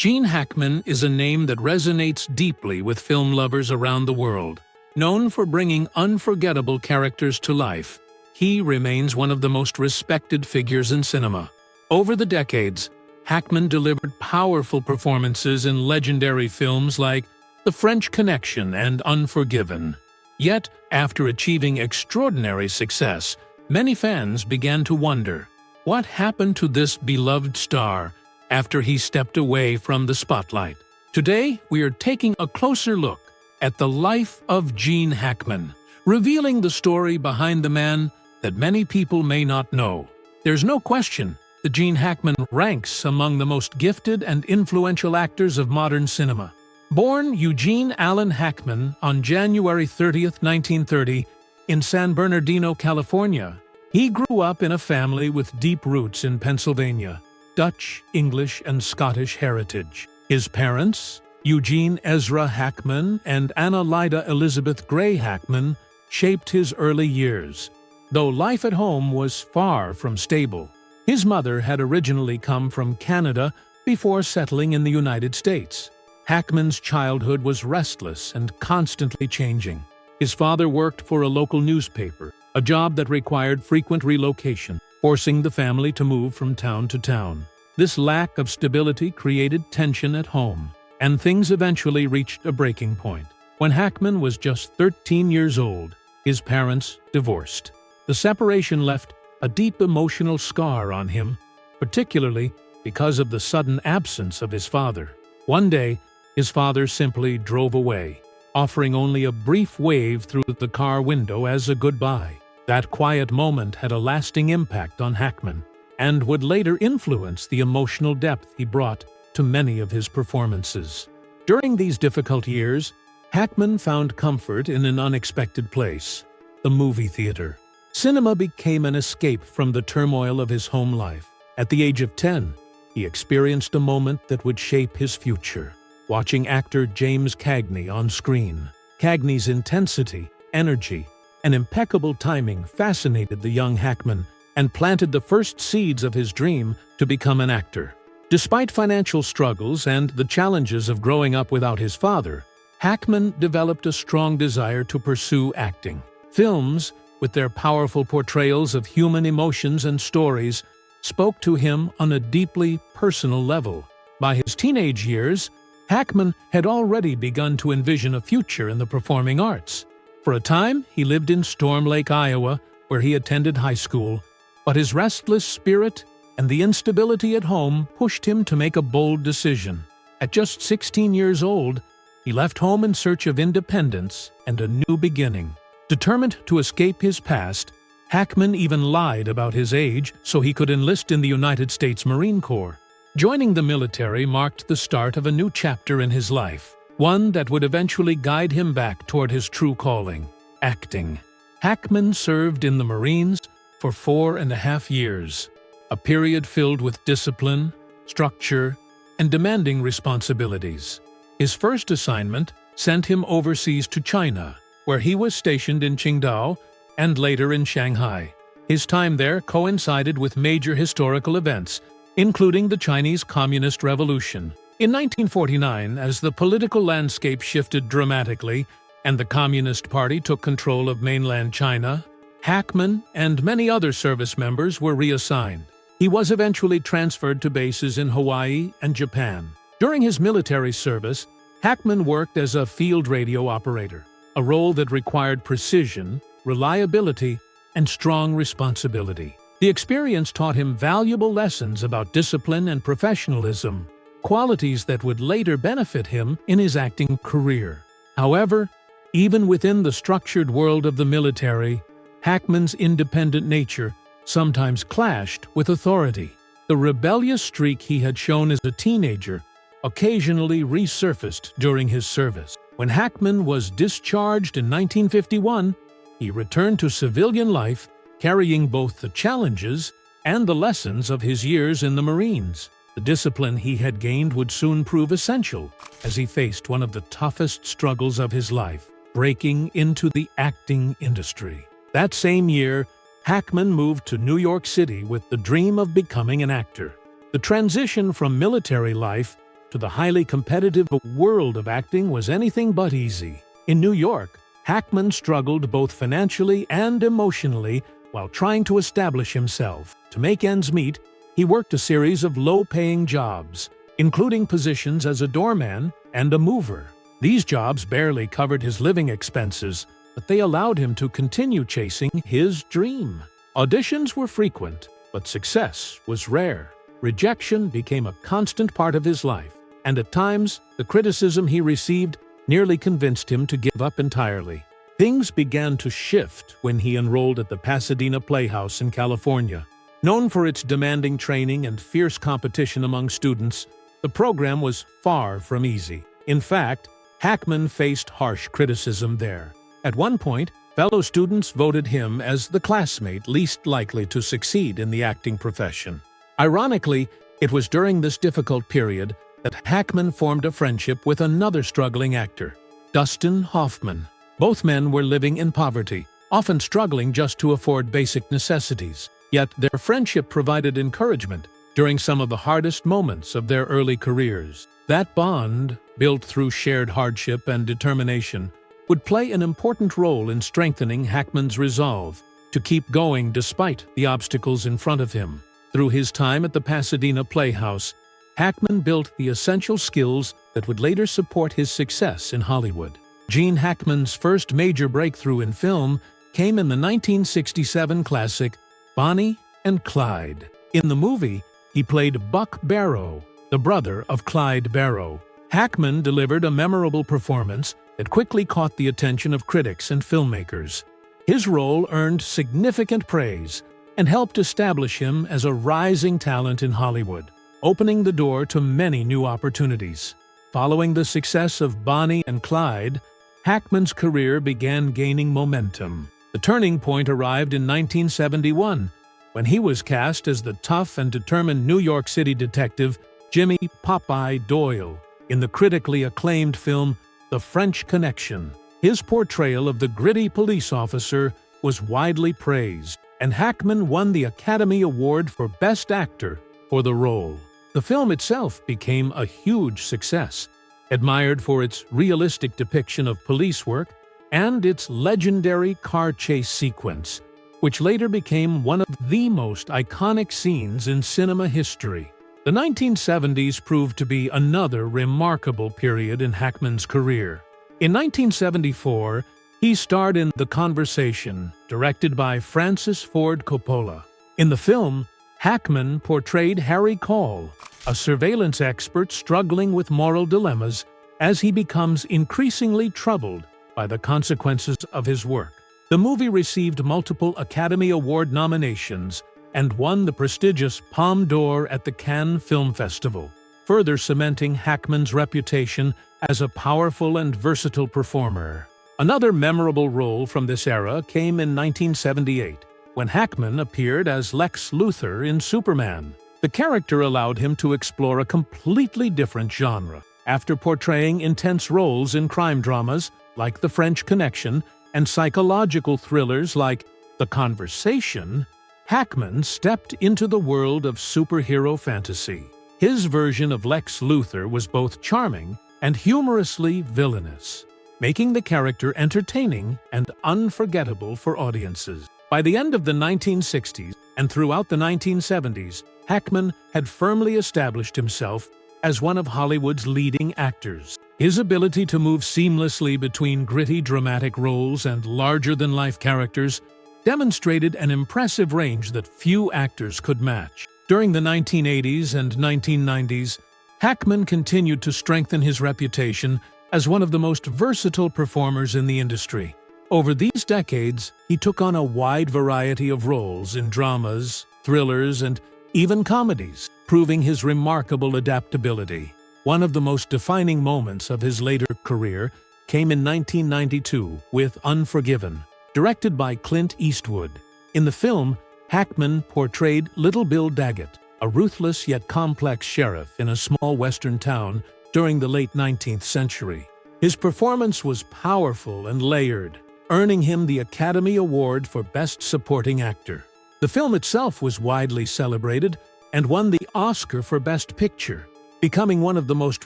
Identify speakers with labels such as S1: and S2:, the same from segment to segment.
S1: Gene Hackman is a name that resonates deeply with film lovers around the world. Known for bringing unforgettable characters to life, he remains one of the most respected figures in cinema. Over the decades, Hackman delivered powerful performances in legendary films like The French Connection and Unforgiven. Yet, after achieving extraordinary success, many fans began to wonder, what happened to this beloved star after he stepped away from the spotlight? Today, we are taking a closer look at the life of Gene Hackman, revealing the story behind the man that many people may not know. There's no question that Gene Hackman ranks among the most gifted and influential actors of modern cinema. Born Eugene Allen Hackman on January 30, 1930, in San Bernardino, California, he grew up in a family with deep roots in Pennsylvania, Dutch, English, and Scottish heritage. His parents, Eugene Ezra Hackman and Anna Lyda Elizabeth Gray Hackman, shaped his early years. Though life at home was far from stable, his mother had originally come from Canada before settling in the United States. Hackman's childhood was restless and constantly changing. His father worked for a local newspaper, a job that required frequent relocation, forcing the family to move from town to town. This lack of stability created tension at home, and things eventually reached a breaking point. When Hackman was just 13 years old, his parents divorced. The separation left a deep emotional scar on him, particularly because of the sudden absence of his father. One day, his father simply drove away, offering only a brief wave through the car window as a goodbye. That quiet moment had a lasting impact on Hackman and would later influence the emotional depth he brought to many of his performances. During these difficult years, Hackman found comfort in an unexpected place: the movie theater. Cinema became an escape from the turmoil of his home life. At the age of 10, he experienced a moment that would shape his future: watching actor James Cagney on screen. Cagney's intensity, energy, and impeccable timing fascinated the young Hackman and planted the first seeds of his dream to become an actor. Despite financial struggles and the challenges of growing up without his father, Hackman developed a strong desire to pursue acting. Films, with their powerful portrayals of human emotions and stories, spoke to him on a deeply personal level. By his teenage years, Hackman had already begun to envision a future in the performing arts. For a time, he lived in Storm Lake, Iowa, where he attended high school, but his restless spirit and the instability at home pushed him to make a bold decision. At just 16 years old, he left home in search of independence and a new beginning. Determined to escape his past, Hackman even lied about his age so he could enlist in the United States Marine Corps. Joining the military marked the start of a new chapter in his life, one that would eventually guide him back toward his true calling: acting. Hackman served in the Marines for 4.5 years, a period filled with discipline, structure, and demanding responsibilities. His first assignment sent him overseas to China, where he was stationed in Qingdao and later in Shanghai. His time there coincided with major historical events, including the Chinese Communist Revolution. In 1949, as the political landscape shifted dramatically and the Communist Party took control of mainland China, Hackman and many other service members were reassigned. He was eventually transferred to bases in Hawaii and Japan. During his military service, Hackman worked as a field radio operator, a role that required precision, reliability, and strong responsibility. The experience taught him valuable lessons about discipline and professionalism, qualities that would later benefit him in his acting career. However, even within the structured world of the military, Hackman's independent nature sometimes clashed with authority. The rebellious streak he had shown as a teenager occasionally resurfaced during his service. When Hackman was discharged in 1951, he returned to civilian life, carrying both the challenges and the lessons of his years in the Marines. The discipline he had gained would soon prove essential as he faced one of the toughest struggles of his life: breaking into the acting industry. That same year, Hackman moved to New York City with the dream of becoming an actor. The transition from military life to the highly competitive world of acting was anything but easy. In New York, Hackman struggled both financially and emotionally while trying to establish himself. To make ends meet, he worked a series of low-paying jobs, including positions as a doorman and a mover. These jobs barely covered his living expenses, but they allowed him to continue chasing his dream. Auditions were frequent, but success was rare. Rejection became a constant part of his life, and at times, the criticism he received nearly convinced him to give up entirely. Things began to shift when he enrolled at the Pasadena Playhouse in California. Known for its demanding training and fierce competition among students, the program was far from easy. In fact, Hackman faced harsh criticism there. At one point, fellow students voted him as the classmate least likely to succeed in the acting profession. Ironically, it was during this difficult period that Hackman formed a friendship with another struggling actor, Dustin Hoffman. Both men were living in poverty, often struggling just to afford basic necessities. Yet their friendship provided encouragement during some of the hardest moments of their early careers. That bond, built through shared hardship and determination, would play an important role in strengthening Hackman's resolve to keep going despite the obstacles in front of him. Through his time at the Pasadena Playhouse, Hackman built the essential skills that would later support his success in Hollywood. Gene Hackman's first major breakthrough in film came in the 1967 classic Bonnie and Clyde. In the movie, he played Buck Barrow, the brother of Clyde Barrow. Hackman delivered a memorable performance that quickly caught the attention of critics and filmmakers. His role earned significant praise and helped establish him as a rising talent in Hollywood, opening the door to many new opportunities. Following the success of Bonnie and Clyde, Hackman's career began gaining momentum. The turning point arrived in 1971, when he was cast as the tough and determined New York City detective Jimmy "Popeye" Doyle in the critically acclaimed film The French Connection. His portrayal of the gritty police officer was widely praised, and Hackman won the Academy Award for Best Actor for the role. The film itself became a huge success, admired for its realistic depiction of police work and its legendary car chase sequence, which later became one of the most iconic scenes in cinema history. The 1970s proved to be another remarkable period in Hackman's career. In 1974, he starred in The Conversation, directed by Francis Ford Coppola. In the film, Hackman portrayed Harry Call, a surveillance expert struggling with moral dilemmas as he becomes increasingly troubled by the consequences of his work. The movie received multiple Academy Award nominations and won the prestigious Palme d'Or at the Cannes Film Festival, further cementing Hackman's reputation as a powerful and versatile performer. Another memorable role from this era came in 1978, when Hackman appeared as Lex Luthor in Superman. The character allowed him to explore a completely different genre. After portraying intense roles in crime dramas like The French Connection and psychological thrillers like The Conversation, Hackman stepped into the world of superhero fantasy. His version of Lex Luthor was both charming and humorously villainous, making the character entertaining and unforgettable for audiences. By the end of the 1960s and throughout the 1970s, Hackman had firmly established himself as one of Hollywood's leading actors. His ability to move seamlessly between gritty dramatic roles and larger-than-life characters demonstrated an impressive range that few actors could match. During the 1980s and 1990s, Hackman continued to strengthen his reputation as one of the most versatile performers in the industry. Over these decades, he took on a wide variety of roles in dramas, thrillers, and even comedies, proving his remarkable adaptability. One of the most defining moments of his later career came in 1992 with Unforgiven, directed by Clint Eastwood. In the film, Hackman portrayed Little Bill Daggett, a ruthless yet complex sheriff in a small western town during the late 19th century. His performance was powerful and layered, earning him the Academy Award for Best Supporting Actor. The film itself was widely celebrated and won the Oscar for Best Picture. becoming one of the most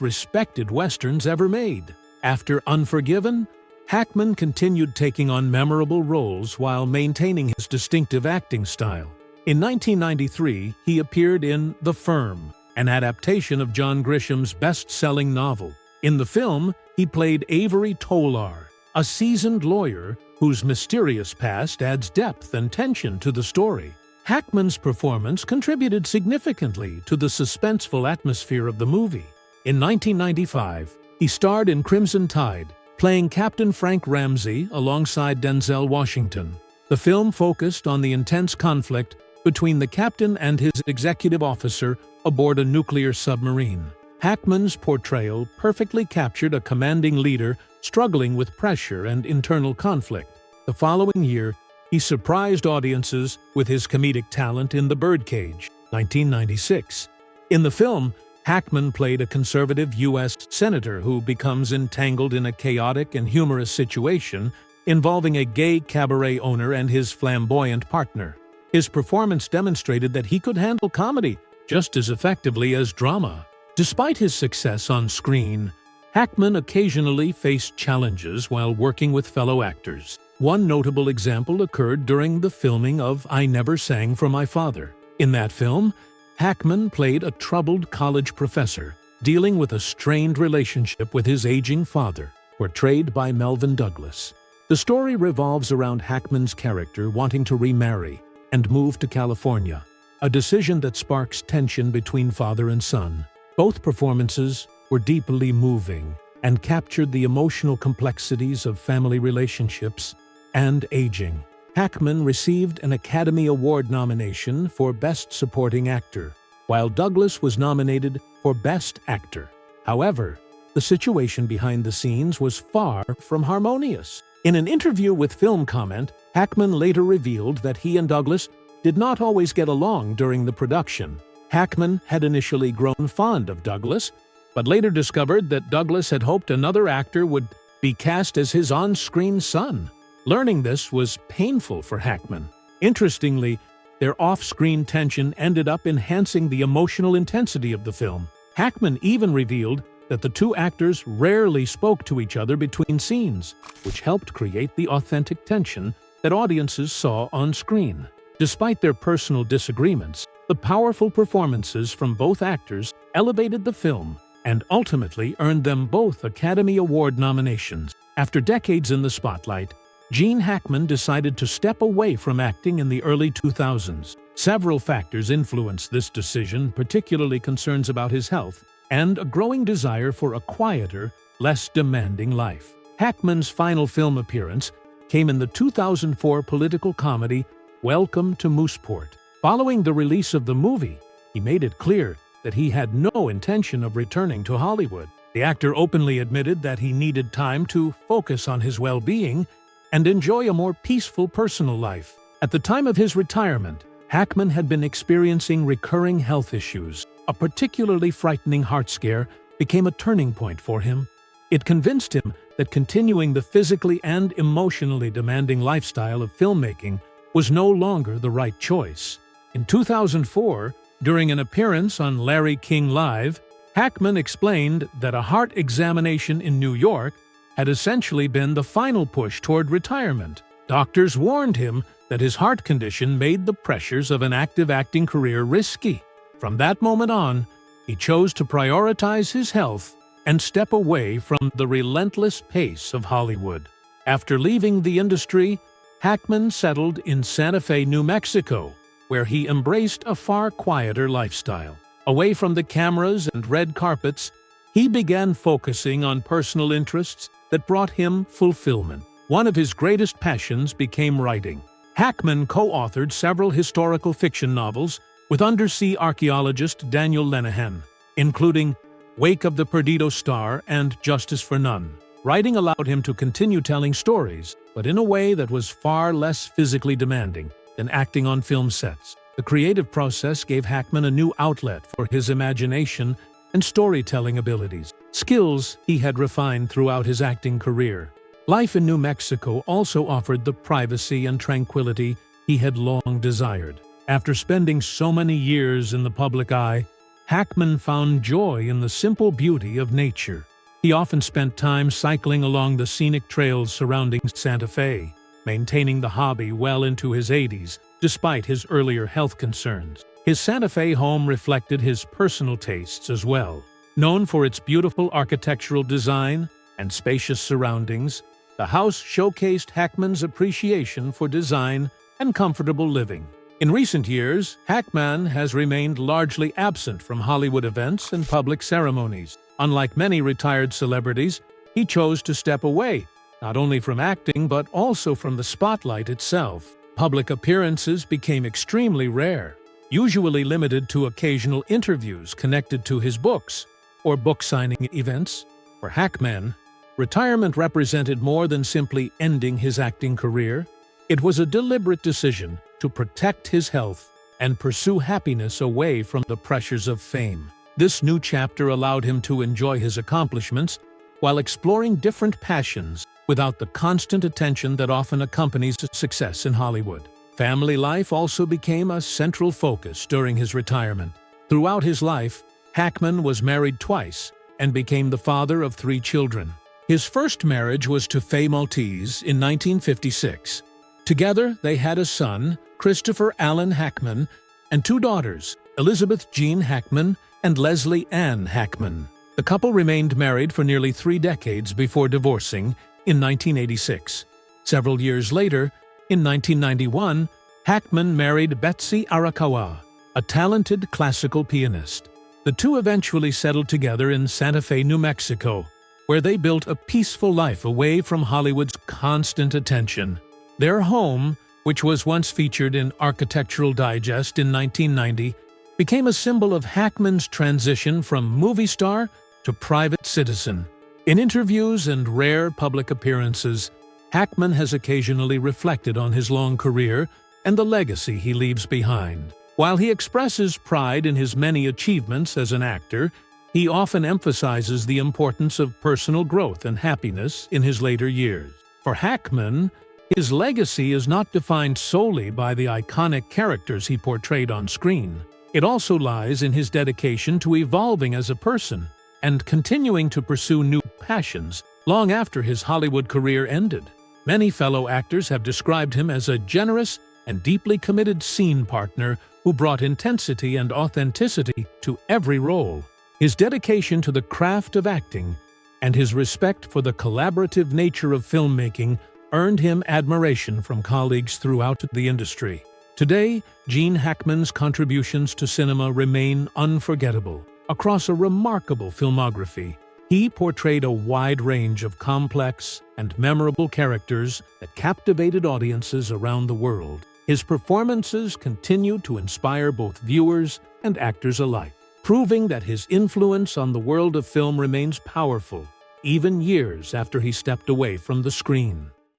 S1: respected westerns ever made. After Unforgiven, Hackman continued taking on memorable roles while maintaining his distinctive acting style. In 1993, he appeared in The Firm, an adaptation of John Grisham's best-selling novel. In the film, he played Avery Tolar, a seasoned lawyer whose mysterious past adds depth and tension to the story. Hackman's performance contributed significantly to the suspenseful atmosphere of the movie. In 1995, he starred in Crimson Tide, playing Captain Frank Ramsey alongside Denzel Washington. The film focused on the intense conflict between the captain and his executive officer aboard a nuclear submarine. Hackman's portrayal perfectly captured a commanding leader struggling with pressure and internal conflict. The following year, he surprised audiences with his comedic talent in The Birdcage, 1996. In the film, Hackman played a conservative U.S. senator who becomes entangled in a chaotic and humorous situation involving a gay cabaret owner and his flamboyant partner. His performance demonstrated that he could handle comedy just as effectively as drama. Despite his success on screen, Hackman occasionally faced challenges while working with fellow actors. One notable example occurred during the filming of I Never Sang for My Father. In that film, Hackman played a troubled college professor, dealing with a strained relationship with his aging father, portrayed by Melvyn Douglas. The story revolves around Hackman's character wanting to remarry and move to California, a decision that sparks tension between father and son. Both performances were deeply moving and captured the emotional complexities of family relationships and aging. Hackman received an Academy Award nomination for Best Supporting Actor, while Douglas was nominated for Best Actor. However, the situation behind the scenes was far from harmonious. In an interview with Film Comment, Hackman later revealed that he and Douglas did not always get along during the production. Hackman had initially grown fond of Douglas, but later discovered that Douglas had hoped another actor would be cast as his on-screen son. Learning this was painful for Hackman. Interestingly, their off-screen tension ended up enhancing the emotional intensity of the film. Hackman even revealed that the two actors rarely spoke to each other between scenes, which helped create the authentic tension that audiences saw on screen. Despite their personal disagreements, the powerful performances from both actors elevated the film and ultimately earned them both Academy Award nominations. After decades in the spotlight, Gene Hackman decided to step away from acting in the early 2000s. Several factors influenced this decision, particularly concerns about his health and a growing desire for a quieter, less demanding life. Hackman's final film appearance came in the 2004 political comedy Welcome to Mooseport. Following the release of the movie, he made it clear that he had no intention of returning to Hollywood. The actor openly admitted that he needed time to focus on his well-being and enjoy a more peaceful personal life. At the time of his retirement, Hackman had been experiencing recurring health issues. A particularly frightening heart scare became a turning point for him. It convinced him that continuing the physically and emotionally demanding lifestyle of filmmaking was no longer the right choice. In 2004, during an appearance on Larry King Live, Hackman explained that a heart examination in New York had essentially been the final push toward retirement. Doctors warned him that his heart condition made the pressures of an active acting career risky. From that moment on, he chose to prioritize his health and step away from the relentless pace of Hollywood. After leaving the industry, Hackman settled in Santa Fe, New Mexico, where he embraced a far quieter lifestyle. Away from the cameras and red carpets, he began focusing on personal interests that brought him fulfillment. One of his greatest passions became writing. Hackman co-authored several historical fiction novels with undersea archaeologist Daniel Lenihan, including Wake of the Perdido Star and Justice for None. Writing allowed him to continue telling stories, but in a way that was far less physically demanding than acting on film sets. The creative process gave Hackman a new outlet for his imagination and storytelling abilities, skills he had refined throughout his acting career. Life in New Mexico also offered the privacy and tranquility he had long desired. After spending so many years in the public eye, Hackman found joy in the simple beauty of nature. He often spent time cycling along the scenic trails surrounding Santa Fe, maintaining the hobby well into his 80s, despite his earlier health concerns. His Santa Fe home reflected his personal tastes as well. Known for its beautiful architectural design and spacious surroundings, the house showcased Hackman's appreciation for design and comfortable living. In recent years, Hackman has remained largely absent from Hollywood events and public ceremonies. Unlike many retired celebrities, he chose to step away, not only from acting but also from the spotlight itself. Public appearances became extremely rare, usually limited to occasional interviews connected to his books or book signing events. For Hackman, retirement represented more than simply ending his acting career. It was a deliberate decision to protect his health and pursue happiness away from the pressures of fame. This new chapter allowed him to enjoy his accomplishments while exploring different passions without the constant attention that often accompanies success in Hollywood. Family life also became a central focus during his retirement. Throughout his life, Hackman was married twice and became the father of 3 children. His first marriage was to Faye Maltese in 1956. Together, they had a son, Christopher Allen Hackman, and 2 daughters, Elizabeth Gene Hackman and Leslie Ann Hackman. The couple remained married for nearly 3 decades before divorcing in 1986. Several years later, in 1991, Hackman married Betsy Arakawa, a talented classical pianist. The two eventually settled together in Santa Fe, New Mexico, where they built a peaceful life away from Hollywood's constant attention. Their home, which was once featured in Architectural Digest in 1990, became a symbol of Hackman's transition from movie star to private citizen. In interviews and rare public appearances, Hackman has occasionally reflected on his long career and the legacy he leaves behind. While he expresses pride in his many achievements as an actor, he often emphasizes the importance of personal growth and happiness in his later years. For Hackman, his legacy is not defined solely by the iconic characters he portrayed on screen. It also lies in his dedication to evolving as a person and continuing to pursue new passions long after his Hollywood career ended. Many fellow actors have described him as a generous and deeply committed scene partner who brought intensity and authenticity to every role. His dedication to the craft of acting and his respect for the collaborative nature of filmmaking earned him admiration from colleagues throughout the industry. Today, Gene Hackman's contributions to cinema remain unforgettable. Across a remarkable filmography, he portrayed a wide range of complex and memorable characters that captivated audiences around the world. His performances continue to inspire both viewers and actors alike, proving that his influence on the world of film remains powerful, even years after he stepped away from the screen.